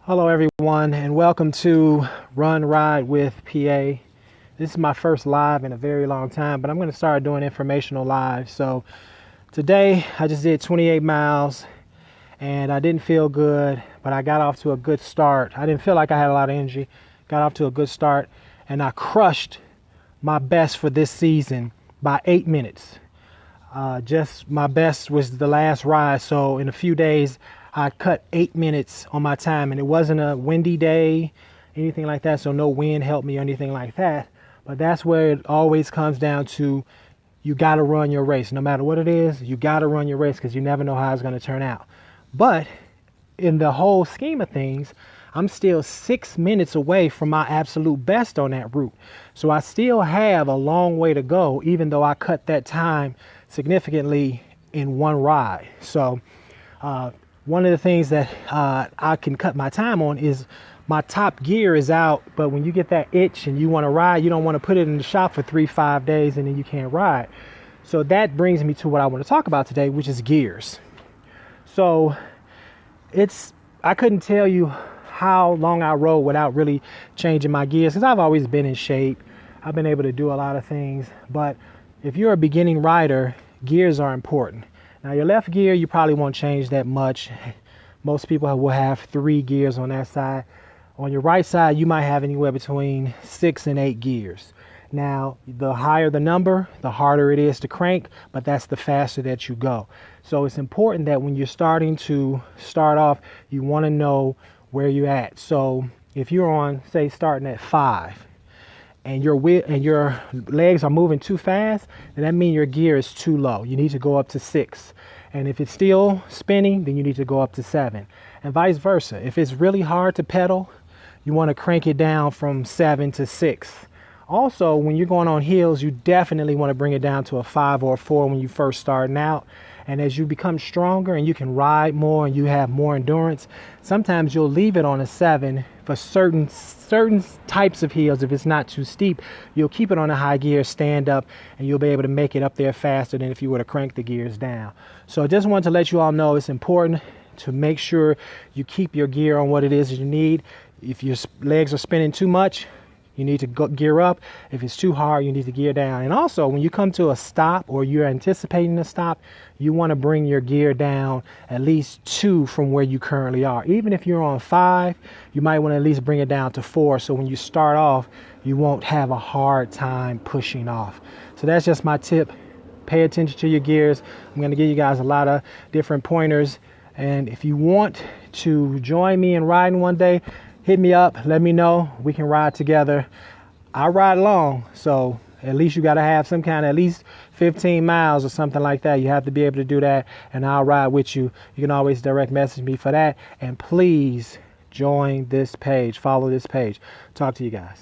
Hello everyone and welcome to Run Ride with PA. This is my first live in a very long time, but I'm going to start doing informational live. So today I just did 28 miles and I didn't feel good, but I got off to a good start. I didn't feel like I had a lot of energy. Got off to a good start and I crushed my best for this season by 8 minutes. Just my best was the last ride, so in a few days I cut 8 minutes on my time, and it wasn't a windy day, anything like that, so no wind helped me or anything like that. But that's where it always comes down to, you got to run your race. No matter what it is, you got to run your race because you never know how it's going to turn out. But in the whole scheme of things, I'm still 6 minutes away from my absolute best on that route. So I still have a long way to go, even though I cut that time significantly in one ride. So one of the things that I can cut my time on is my top gear is out, but when you get that itch and you want to ride, you don't want to put it in the shop for 3-5 days and then you can't ride. So that brings me to what I want to talk about today, which is gears. So I couldn't tell you how long I rode without really changing my gears, because I've always been in shape. I've been able to do a lot of things, but if you're a beginning rider, gears are important. Now your left gear, you probably won't change that much. Most people will have 3 gears on that side. On your right side, you might have anywhere between 6 and 8 gears. Now, the higher the number, the harder it is to crank, but that's the faster that you go. So it's important that when you're starting off, you want to know where you're at. So if you're on, say, starting at 5, and your legs are moving too fast, then that means your gear is too low. You need to go up to 6. And if it's still spinning, then you need to go up to 7. And vice versa. If it's really hard to pedal, you want to crank it down from 7 to 6. Also, when you're going on hills, you definitely want to bring it down to a 5 or a 4 when you first starting out. And as you become stronger and you can ride more and you have more endurance, sometimes you'll leave it on a 7 for certain types of hills. If it's not too steep, you'll keep it on a high gear, stand up, and you'll be able to make it up there faster than if you were to crank the gears down. So I just wanted to let you all know it's important to make sure you keep your gear on what it is you need. If your legs are spinning too much, you need to gear up. If it's too hard, you need to gear down. And also, when you come to a stop or you're anticipating a stop, you want to bring your gear down at least 2 from where you currently are. Even if you're on 5, you might want to at least bring it down to 4. So when you start off, you won't have a hard time pushing off. So that's just my tip. Pay attention to your gears. I'm going to give you guys a lot of different pointers. And if you want to join me in riding one day, hit me up, let me know. We can ride together. I ride long, so at least you got to have some kind of at least 15 miles or something like that. You have to be able to do that, and I'll ride with you. You can always direct message me for that. And please join this page. Follow this page. Talk to you guys.